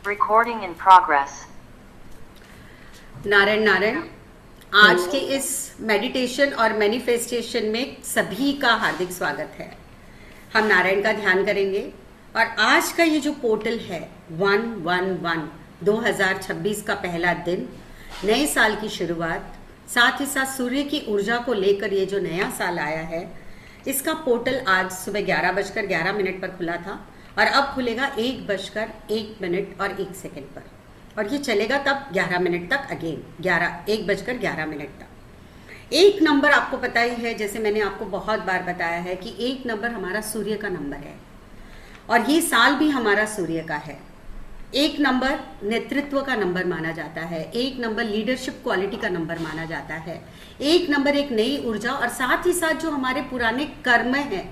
Recording in progress. Narayan Narayan. आज के इस मेडिटेशन और मैनिफेस्टेशन में सभी का हार्दिक स्वागत है। हम नारायण का ध्यान करेंगे और आज का ये जो पोर्टल है 111 2026 का पहला दिन, नए साल की शुरुआत, साथ ही साथ सूर्य की ऊर्जा को लेकर ये जो नया साल आया है, इसका पोर्टल आज सुबह 11:11 पर खुला था और अब खुलेगा 1:01 और 1 सेकंड पर, और ये चलेगा तब 11 मिनट तक, अगेन 1:11 तक। एक नंबर आपको पता ही है, जैसे मैंने आपको बहुत बार बताया है कि एक नंबर हमारा सूर्य का नंबर है और ये साल भी हमारा सूर्य का है। एक नंबर नेतृत्व का नंबर माना जाता है, एक नंबर लीडरशिप क्वालिटी का नंबर माना जाता है, एक नंबर एक नई ऊर्जा और साथ ही साथ जो हमारे पुराने कर्म हैं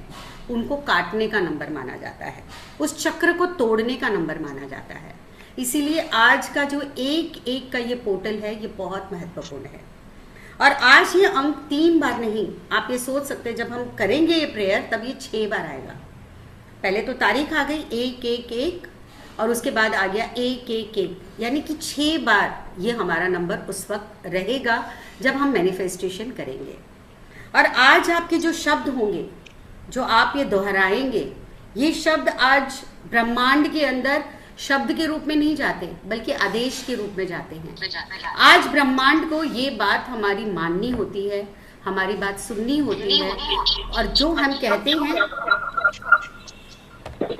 उनको काटने का नंबर माना जाता है, उस चक्र को तोड़ने का नंबर माना जाता है। इसीलिए आज का जो एक का ये पोर्टल है, ये बहुत महत्वपूर्ण है। और आज ये अंक 3 बार नहीं, आप ये सोच सकते हैं जब हम करेंगे ये प्रेयर तब ये 6 बार आएगा। पहले तो तारीख आ गई 111 और उसके बाद आ गया 111, यानी कि 6 बार ये हमारा नंबर उस वक्त रहेगा जब हम मैनिफेस्टेशन करेंगे। और आज आपके जो शब्द होंगे, जो आप ये दोहराएंगे, ये शब्द आज ब्रह्मांड के अंदर शब्द के रूप में नहीं जाते बल्कि आदेश के रूप में जाते हैं। आज ब्रह्मांड को ये बात हमारी माननी होती है, हमारी बात सुननी होती है, और जो हम कहते हैं,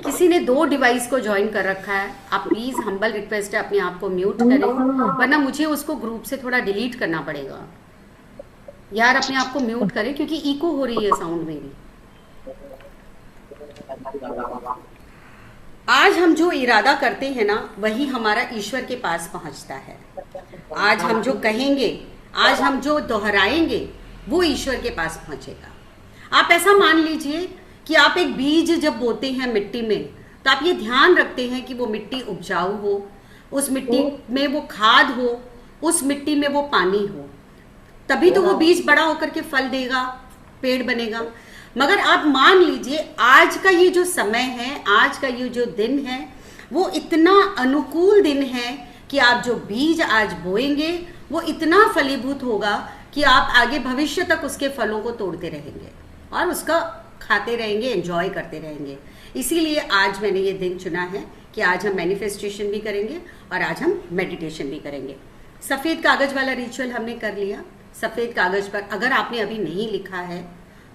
किसी ने 2 डिवाइस को ज्वाइन कर रखा है, आप प्लीज हम्बल रिक्वेस्ट है अपने आप को म्यूट करें, वरना मुझे उसको ग्रुप से थोड़ा डिलीट करना पड़ेगा। यार अपने आप को म्यूट करें क्योंकि इको हो रही है साउंड मेरी। आज हम जो इरादा करते हैं ना, वही हमारा ईश्वर के पास पहुंचता है। आज हम जो कहेंगे, आज हम जो दोहराएंगे, वो ईश्वर के पास पहुंचेगा। आप ऐसा मान लीजिए कि आप एक बीज जब बोते हैं मिट्टी में, तो आप ये ध्यान रखते हैं कि वो मिट्टी उपजाऊ हो, उस मिट्टी में वो खाद हो, उस मिट्टी में वो पानी हो, तभी तो वो बीज बड़ा होकर के फल देगा, पेड़ बनेगा। मगर आप मान लीजिए आज का ये जो समय है, आज का ये जो दिन है, वो इतना अनुकूल दिन है कि आप जो बीज आज बोएंगे वो इतना फलीभूत होगा कि आप आगे भविष्य तक उसके फलों को तोड़ते रहेंगे और उसका खाते रहेंगे, एंजॉय करते रहेंगे। इसीलिए आज मैंने ये दिन चुना है कि आज हम मैनिफेस्टेशन भी करेंगे और आज हम मेडिटेशन भी करेंगे। सफ़ेद कागज वाला रिचुअल हमने कर लिया। सफ़ेद कागज पर अगर आपने अभी नहीं लिखा है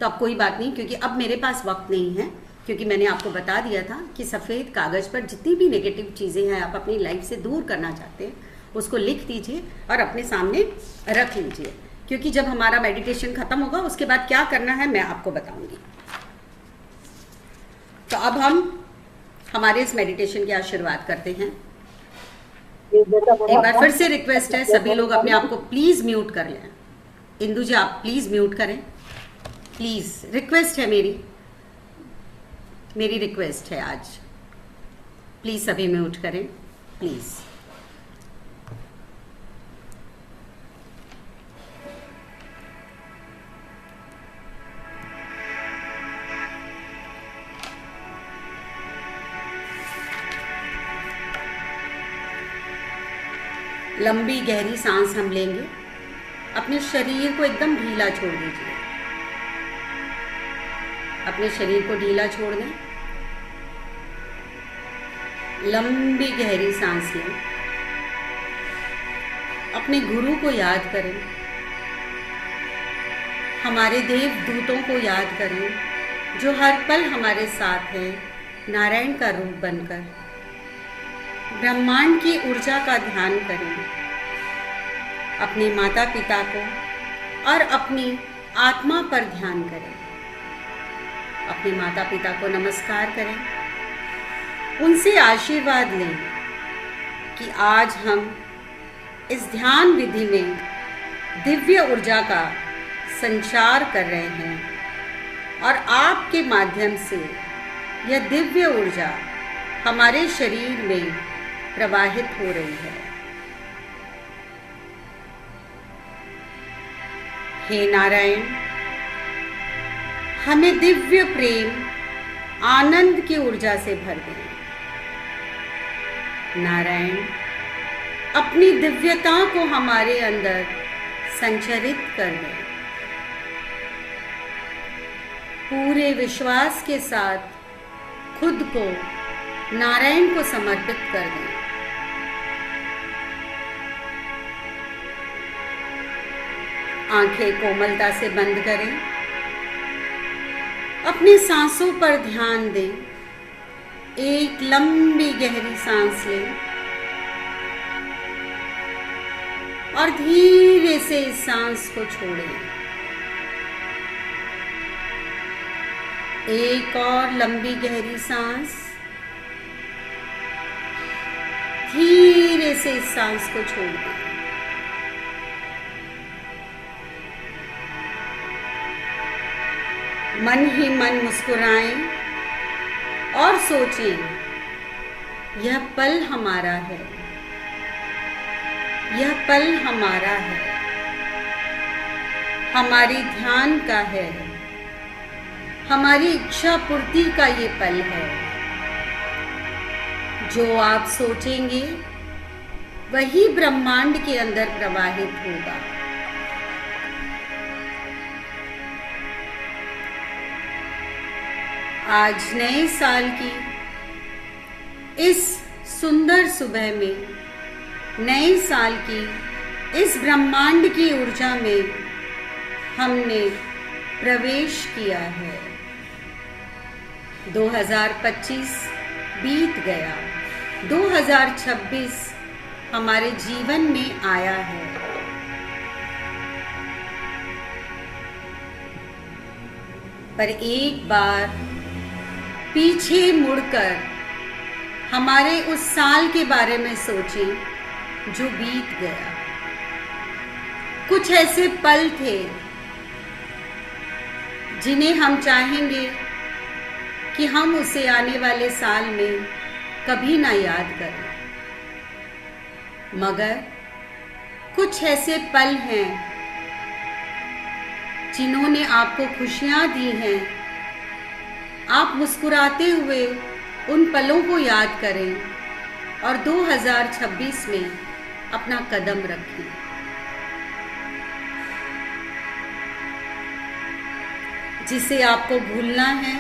तो अब कोई बात नहीं, क्योंकि अब मेरे पास वक्त नहीं है, क्योंकि मैंने आपको बता दिया था कि सफ़ेद कागज पर जितनी भी नेगेटिव चीज़ें हैं आप अपनी लाइफ से दूर करना चाहते हैं, उसको लिख दीजिए और अपने सामने रख लीजिए, क्योंकि जब हमारा मेडिटेशन खत्म होगा उसके बाद क्या करना है मैं आपको बताऊंगी। तो अब हम हमारे इस मेडिटेशन की आज शुरुआत करते हैं। एक बार फिर से रिक्वेस्ट है, सभी लोग अपने आप को प्लीज म्यूट कर लें। इंदु जी आप प्लीज म्यूट करें, प्लीज, रिक्वेस्ट है मेरी रिक्वेस्ट है आज, प्लीज सभी म्यूट करें प्लीज। लंबी गहरी सांस हम लेंगे, अपने शरीर को एकदम ढीला छोड़ दीजिए, अपने शरीर को ढीला छोड़ दें। लंबी गहरी सांस लें, अपने गुरु को याद करें, हमारे देव दूतों को याद करें जो हर पल हमारे साथ हैं, नारायण का रूप बनकर। ब्रह्मांड की ऊर्जा का ध्यान करें, अपने माता पिता को और अपनी आत्मा पर ध्यान करें। अपने माता पिता को नमस्कार करें, उनसे आशीर्वाद लें कि आज हम इस ध्यान विधि में दिव्य ऊर्जा का संचार कर रहे हैं और आपके माध्यम से यह दिव्य ऊर्जा हमारे शरीर में प्रवाहित हो रही है। हे नारायण, हमें दिव्य प्रेम आनंद की ऊर्जा से भर दें। नारायण अपनी दिव्यता को हमारे अंदर संचरित कर दें। पूरे विश्वास के साथ खुद को नारायण को समर्पित कर दें। आंखें कोमलता से बंद करें। अपनी सांसों पर ध्यान दें। एक लंबी गहरी सांस लें और धीरे से इस सांस को छोड़ें। एक और लंबी गहरी सांस। धीरे से इस सांस को छोड़ दें। मन ही मन मुस्कुराएं और सोचें, यह पल हमारा है, यह पल हमारा है, हमारी ध्यान का है, हमारी इच्छा पूर्ति का ये पल है। जो आप सोचेंगे वही ब्रह्मांड के अंदर प्रवाहित होगा। आज नए साल की इस सुंदर सुबह में, नए साल की इस ब्रह्मांड की ऊर्जा में हमने प्रवेश किया है। 2025 बीत गया, 2026 हमारे जीवन में आया है। पर एक बार पीछे मुड़कर हमारे उस साल के बारे में सोचें जो बीत गया। कुछ ऐसे पल थे जिन्हें हम चाहेंगे कि हम उसे आने वाले साल में कभी ना याद करें, मगर कुछ ऐसे पल हैं जिन्होंने आपको खुशियां दी हैं। आप मुस्कुराते हुए उन पलों को याद करें और 2026 में अपना कदम रखें। जिसे आपको भूलना है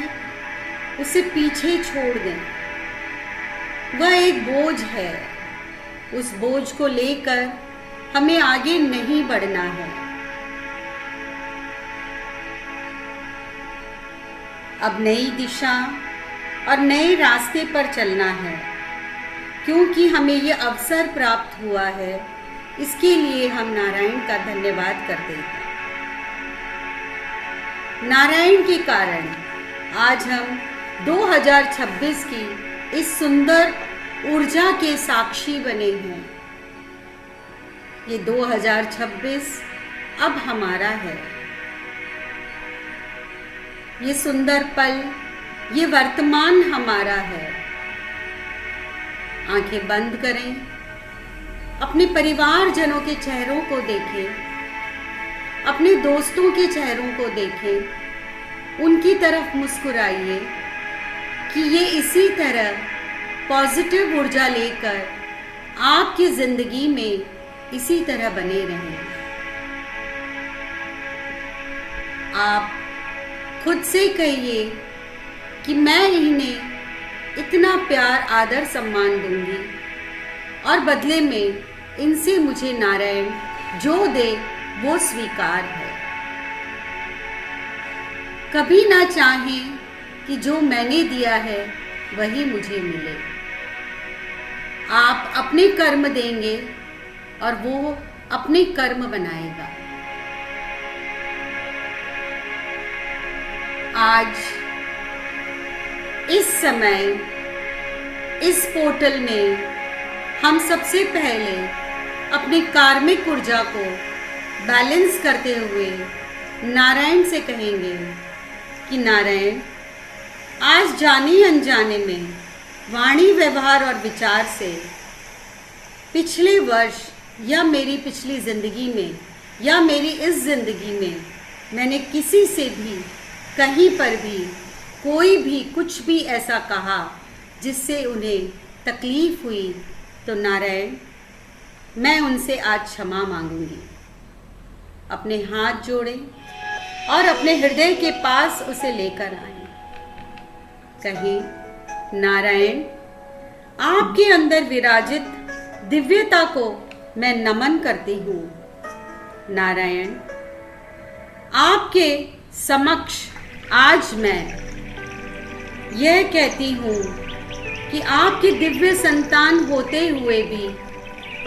उसे पीछे छोड़ दें। वह एक बोझ है, उस बोझ को लेकर हमें आगे नहीं बढ़ना है। अब नई दिशा और नए रास्ते पर चलना है, क्योंकि हमें ये अवसर प्राप्त हुआ है। इसके लिए हम नारायण का धन्यवाद करते हैं। नारायण के कारण आज हम 2026 की इस सुंदर ऊर्जा के साक्षी बने हैं। ये 2026 अब हमारा है। ये सुंदर पल, ये वर्तमान हमारा है। आंखें बंद करें, अपने परिवारजनों के चेहरों को देखें, अपने दोस्तों के चेहरों को देखें, उनकी तरफ मुस्कुराइए कि ये इसी तरह पॉजिटिव ऊर्जा लेकर आपकी जिंदगी में इसी तरह बने रहें। आप खुद से कहिए कि मैं इन्हें इतना प्यार, आदर, सम्मान दूंगी और बदले में इनसे मुझे नारायण जो दे वो स्वीकार है। कभी ना चाहें कि जो मैंने दिया है वही मुझे मिले। आप अपने कर्म देंगे और वो अपने कर्म बनाएगा। आज इस समय इस पोर्टल में हम सबसे पहले अपनी कार्मिक ऊर्जा को बैलेंस करते हुए नारायण से कहेंगे कि नारायण, आज जाने अनजाने में वाणी, व्यवहार और विचार से पिछले वर्ष या मेरी पिछली जिंदगी में या मेरी इस जिंदगी में मैंने किसी से भी, कहीं पर भी, कोई भी कुछ भी ऐसा कहा जिससे उन्हें तकलीफ हुई तो नारायण, मैं उनसे आज क्षमा मांगूंगी। अपने हाथ जोड़ें और अपने हृदय के पास उसे लेकर आएं। कहें, नारायण, आपके अंदर विराजित दिव्यता को मैं नमन करती हूँ। नारायण, आपके समक्ष आज मैं यह कहती हूँ कि आपकी दिव्य संतान होते हुए भी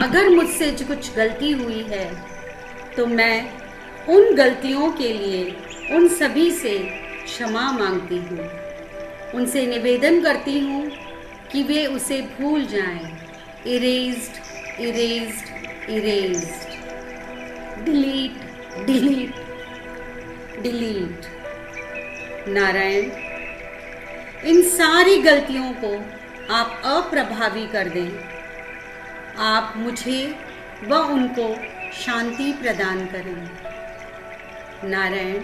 अगर मुझसे कुछ गलती हुई है तो मैं उन गलतियों के लिए उन सभी से क्षमा मांगती हूँ। उनसे निवेदन करती हूँ कि वे उसे भूल जाएं। Erased, erased, erased, delete, delete, delete. Narayan, इन सारी गलतियों को आप अप्रभावी कर दें। आप मुझे व उनको शांति प्रदान करें। नारायण,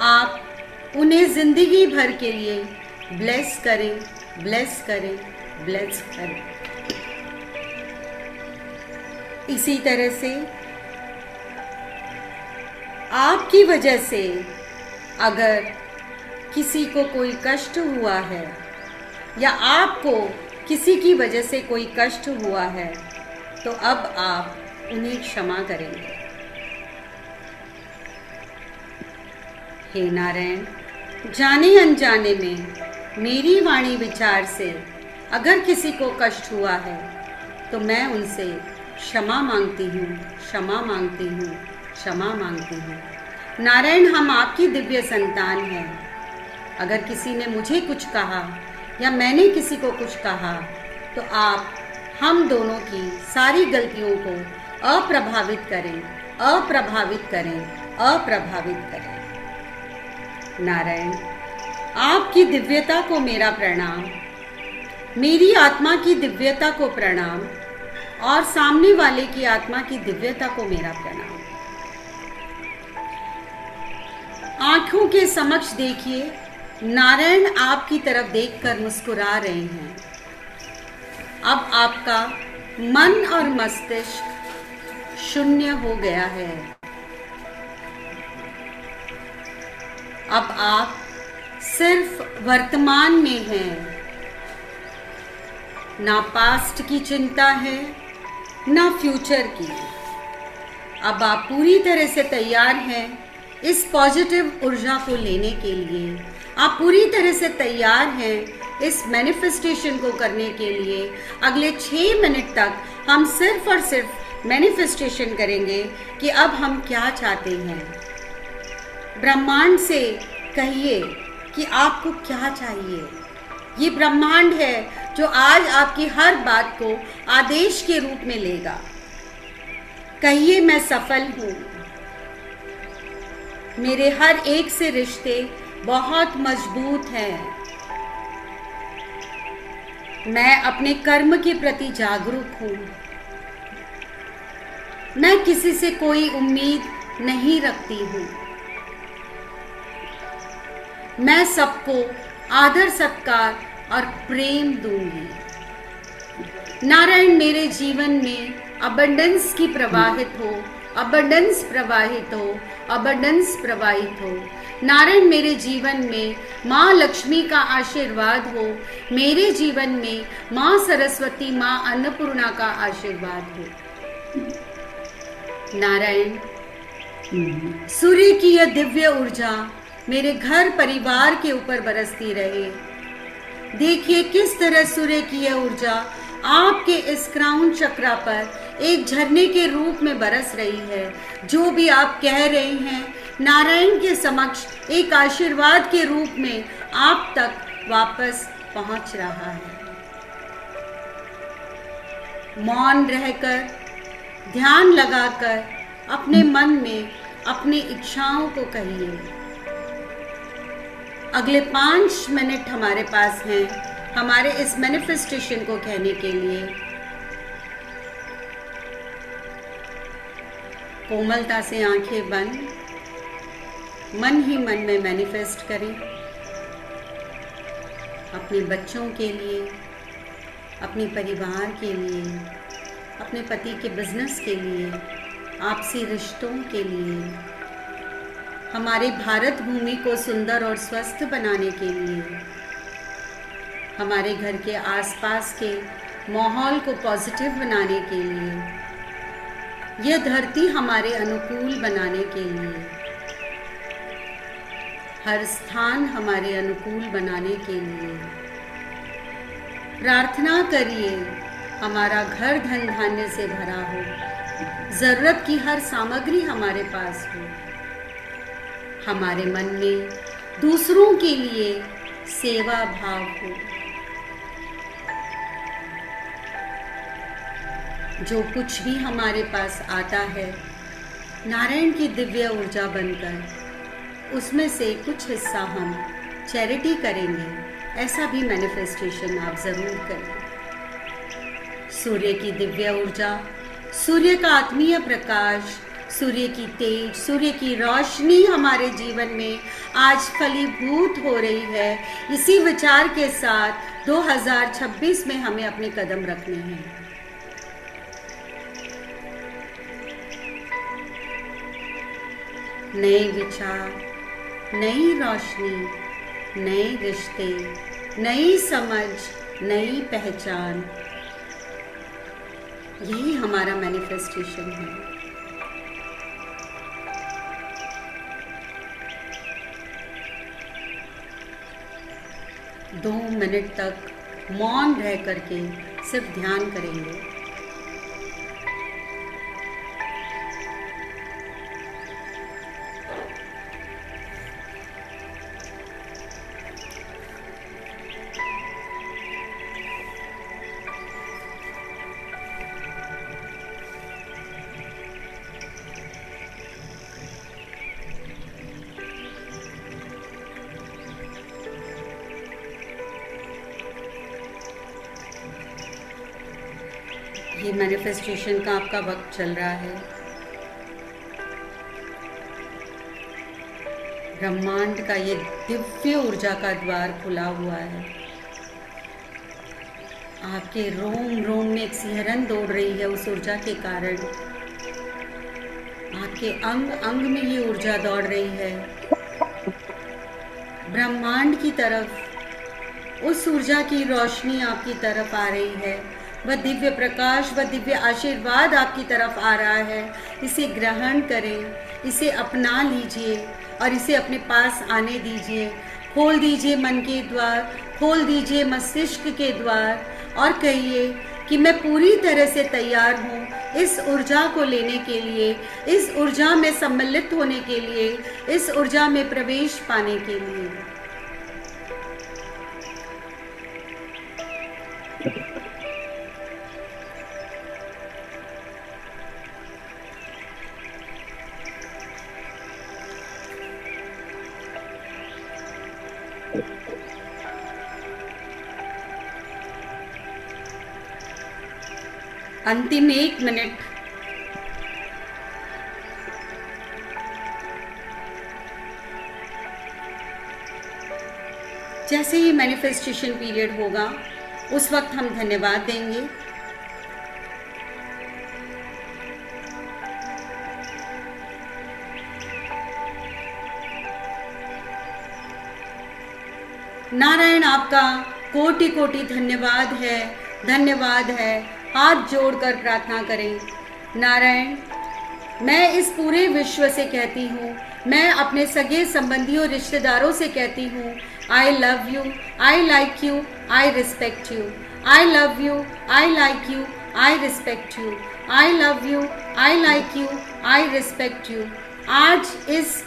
आप उन्हें जिंदगी भर के लिए ब्लेस करें, ब्लेस करें, ब्लेस करें। इसी तरह से आपकी वजह से अगर किसी को कोई कष्ट हुआ है या आपको किसी की वजह से कोई कष्ट हुआ है तो अब आप उन्हें क्षमा करेंगे। हे नारायण, जाने अनजाने में मेरी वाणी विचार से अगर किसी को कष्ट हुआ है तो मैं उनसे क्षमा मांगती हूँ, क्षमा मांगती हूँ, क्षमा मांगती हूँ। नारायण, हम आपकी दिव्य संतान हैं। अगर किसी ने मुझे कुछ कहा या मैंने किसी को कुछ कहा तो आप हम दोनों की सारी गलतियों को अप्रभावित करें, अप्रभावित करें, अप्रभावित करें। नारायण, आपकी दिव्यता को मेरा प्रणाम, मेरी आत्मा की दिव्यता को प्रणाम और सामने वाले की आत्मा की दिव्यता को मेरा प्रणाम। आंखों के समक्ष देखिए, नारायण आपकी तरफ देखकर मुस्कुरा रहे हैं। अब आपका मन और मस्तिष्क शून्य हो गया है। अब आप सिर्फ वर्तमान में हैं। ना पास्ट की चिंता है, ना फ्यूचर की। अब आप पूरी तरह से तैयार हैं इस पॉजिटिव ऊर्जा को लेने के लिए। आप पूरी तरह से तैयार हैं इस मैनिफेस्टेशन को करने के लिए। अगले 6 मिनट तक हम सिर्फ और सिर्फ मैनिफेस्टेशन करेंगे कि अब हम क्या चाहते हैं। ब्रह्मांड से कहिए कि आपको क्या चाहिए। ये ब्रह्मांड है जो आज आपकी हर बात को आदेश के रूप में लेगा। कहिए, मैं सफल हूँ। मेरे हर एक से रिश्ते बहुत मजबूत हैं। मैं अपने कर्म के प्रति जागरूक हूँ। मैं किसी से कोई उम्मीद नहीं रखती हूँ। मैं सबको आदर, सत्कार और प्रेम दूंगी। नारायण, मेरे जीवन में अबंडेंस की प्रवाहित हो, अबंडेंस प्रवाहित हो, अबंडेंस प्रवाहित हो। नारायण, मेरे जीवन में माँ लक्ष्मी का आशीर्वाद हो। मेरे जीवन में माँ सरस्वती, माँ अन्नपूर्णा का आशीर्वाद हो। नारायण, सूर्य की यह दिव्य ऊर्जा मेरे घर परिवार के ऊपर बरसती रहे। देखिए किस तरह सूर्य की यह ऊर्जा आपके इस क्राउन चक्रा पर एक झरने के रूप में बरस रही है। जो भी आप कह रहे हैं, नारायण के समक्ष एक आशीर्वाद के रूप में आप तक वापस पहुंच रहा है। मौन रहकर, ध्यान लगाकर अपने मन में अपनी इच्छाओं को कहिए। अगले 5 मिनट हमारे पास हैं हमारे इस मैनिफेस्टेशन को कहने के लिए। कोमलता से आंखें बंद, मन ही मन में मैनिफेस्ट करें। अपने बच्चों के लिए, अपने परिवार के लिए, अपने पति के बिजनेस के लिए, आपसी रिश्तों के लिए, हमारे भारत भूमि को सुंदर और स्वस्थ बनाने के लिए, हमारे घर के आसपास के माहौल को पॉजिटिव बनाने के लिए, यह धरती हमारे अनुकूल बनाने के लिए, हर स्थान हमारे अनुकूल बनाने के लिए प्रार्थना करिए हमारा घर धन धान्य से भरा हो, जरूरत की हर सामग्री हमारे पास हो, हमारे मन में दूसरों के लिए सेवा भाव हो, जो कुछ भी हमारे पास आता है नारायण की दिव्य ऊर्जा बनकर उसमें से कुछ हिस्सा हम चैरिटी करेंगे। ऐसा भी मैनिफेस्टेशन आप जरूर करें। सूर्य की दिव्य ऊर्जा, सूर्य का आत्मीय प्रकाश, सूर्य की तेज, सूर्य की रोशनी हमारे जीवन में आज फलीभूत हो रही है। इसी विचार के साथ 2026 में हमें अपने कदम रखने हैं। नए विचार, नई रोशनी, नए रिश्ते, नई समझ, नई पहचान, यही हमारा मैनिफेस्टेशन है। दो मिनट तक मौन रह करके सिर्फ ध्यान करेंगे। ये मैनिफेस्टेशन का आपका वक्त चल रहा है। ब्रह्मांड का ये दिव्य ऊर्जा का द्वार खुला हुआ है। आपके रोम रोम में एक सिहरन दौड़ रही है उस ऊर्जा के कारण। आपके अंग अंग में ये ऊर्जा दौड़ रही है ब्रह्मांड की तरफ। उस ऊर्जा की रोशनी आपकी तरफ आ रही है। वह दिव्य प्रकाश, वह दिव्य आशीर्वाद आपकी तरफ आ रहा है। इसे ग्रहण करें, इसे अपना लीजिए और इसे अपने पास आने दीजिए। खोल दीजिए मन के द्वार, खोल दीजिए मस्तिष्क के द्वार और कहिए कि मैं पूरी तरह से तैयार हूँ इस ऊर्जा को लेने के लिए, इस ऊर्जा में सम्मिलित होने के लिए, इस ऊर्जा में प्रवेश पाने के लिए। अंतिम 1 मिनट। जैसे ही मैनिफेस्टेशन पीरियड होगा उस वक्त हम धन्यवाद देंगे। नारायण आपका कोटि कोटि धन्यवाद है, धन्यवाद है। हाथ जोड़कर प्रार्थना करें। नारायण, मैं इस पूरे विश्व से कहती हूँ, मैं अपने सगे संबंधियों रिश्तेदारों से कहती हूँ, I love you, I like you, I respect you. I love you, I like you, I respect you. I love you, I like you, I respect you. आज इस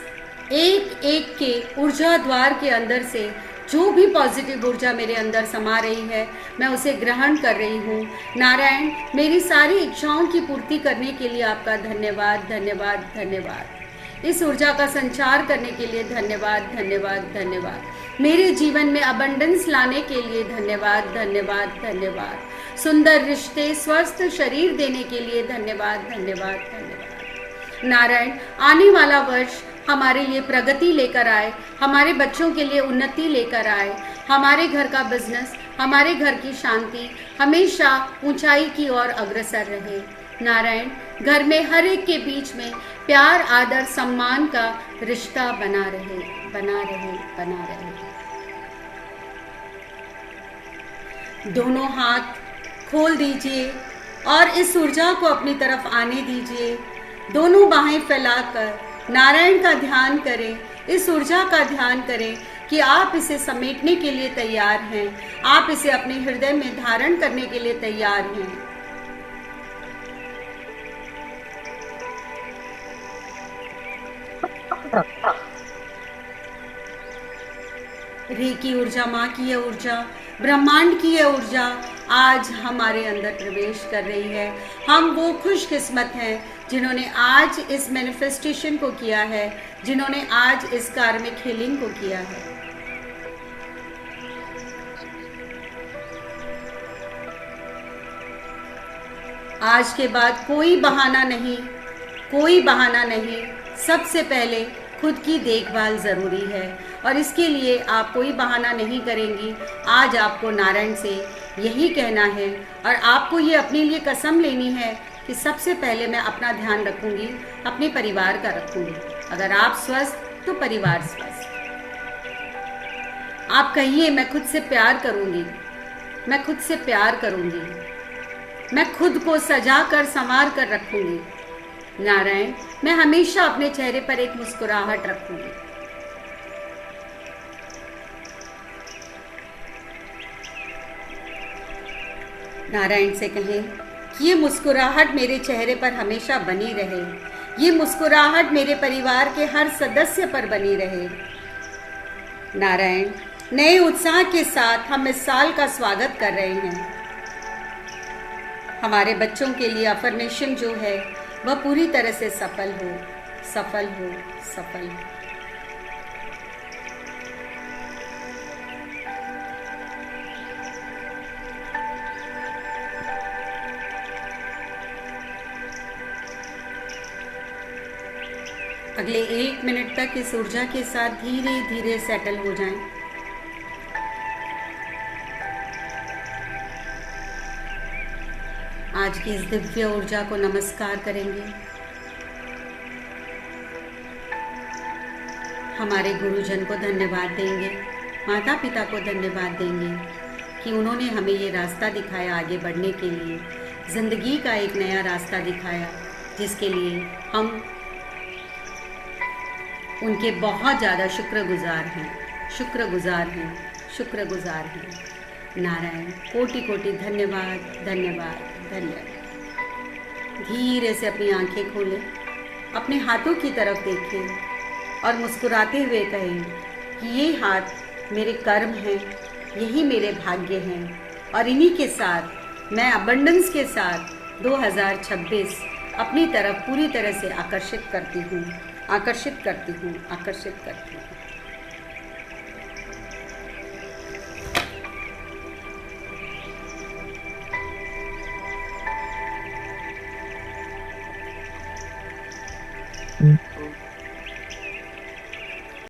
एक एक के ऊर्जा द्वार के अंदर से जो भी पॉजिटिव ऊर्जा मेरे अंदर समा रही है, मैं उसे ग्रहण कर रही हूँ। नारायण, मेरी सारी इच्छाओं की पूर्ति करने के लिए आपका धन्यवाद, धन्यवाद, धन्यवाद। इस ऊर्जा का संचार करने के लिए धन्यवाद, धन्यवाद, धन्यवाद। मेरे जीवन में अबंडेंस लाने के लिए धन्यवाद, धन्यवाद, धन्यवाद। सुंदर रिश्ते, स्वस्थ शरीर देने के लिए धन्यवाद, धन्यवाद, धन्यवाद। नारायण, आने वाला वर्ष हमारे लिए प्रगति लेकर आए, हमारे बच्चों के लिए उन्नति लेकर आए, हमारे घर का बिजनेस हमारे घर की शांति हमेशा ऊंचाई की ओर अग्रसर रहे। नारायण, घर में हर एक के बीच में प्यार, आदर, सम्मान का रिश्ता बना रहे, बना रहे, बना रहे। दोनों हाथ खोल दीजिए और इस ऊर्जा को अपनी तरफ आने दीजिए। दोनों बाहें फैलाकर नारायण का ध्यान करें, इस ऊर्जा का ध्यान करें कि आप इसे समेटने के लिए तैयार हैं, आप इसे अपने हृदय में धारण करने के लिए तैयार हैं। रे की ऊर्जा, माँ की यह ऊर्जा, ब्रह्मांड की यह ऊर्जा आज हमारे अंदर प्रवेश कर रही है। हम वो खुशकिस्मत हैं जिन्होंने आज इस मैनिफेस्टेशन को किया है, जिन्होंने आज इस कार्मिक हीलिंग को किया है। आज के बाद कोई बहाना नहीं, कोई बहाना नहीं। सबसे पहले खुद की देखभाल जरूरी है और इसके लिए आप कोई बहाना नहीं करेंगी। आज आपको नारायण से यही कहना है और आपको ये अपने लिए कसम लेनी है कि सबसे पहले मैं अपना ध्यान रखूंगी, अपने परिवार का रखूंगी। अगर आप स्वस्थ तो परिवार स्वस्थ। आप कहिए, मैं खुद से प्यार करूंगी, मैं खुद से प्यार करूंगी, मैं खुद को सजा कर संवार कर रखूंगी। नारायण, मैं हमेशा अपने चेहरे पर एक मुस्कुराहट रखूंगी। नारायण से कहें कि ये मुस्कुराहट मेरे चेहरे पर हमेशा बनी रहे, ये मुस्कुराहट मेरे परिवार के हर सदस्य पर बनी रहे। नारायण, नए उत्साह के साथ हम इस साल का स्वागत कर रहे हैं। हमारे बच्चों के लिए अफर्मेशन जो है वह पूरी तरह से सफल हो, सफल हो, सफल हो। अगले 1 मिनट तक इस ऊर्जा के साथ धीरे धीरे सेटल हो जाएं। आज की इस दिव्य ऊर्जा को नमस्कार करेंगे। हमारे गुरुजन को धन्यवाद देंगे, माता पिता को धन्यवाद देंगे कि उन्होंने हमें ये रास्ता दिखाया आगे बढ़ने के लिए, जिंदगी का एक नया रास्ता दिखाया, जिसके लिए हम उनके बहुत ज़्यादा शुक्रगुजार हैं, शुक्रगुजार हैं, शुक्रगुजार हैं। नारायण, कोटि कोटि धन्यवाद, धन्यवाद, धन्यवाद। धीरे से अपनी आंखें खोलें, अपने हाथों की तरफ देखें और मुस्कुराते हुए कहें कि ये हाथ मेरे कर्म हैं, यही मेरे भाग्य हैं और इन्हीं के साथ मैं अबंडेंस के साथ 2026 अपनी तरफ पूरी तरह से आकर्षित करती हूँ, आकर्षित करती हूँ, आकर्षित करती हूँ।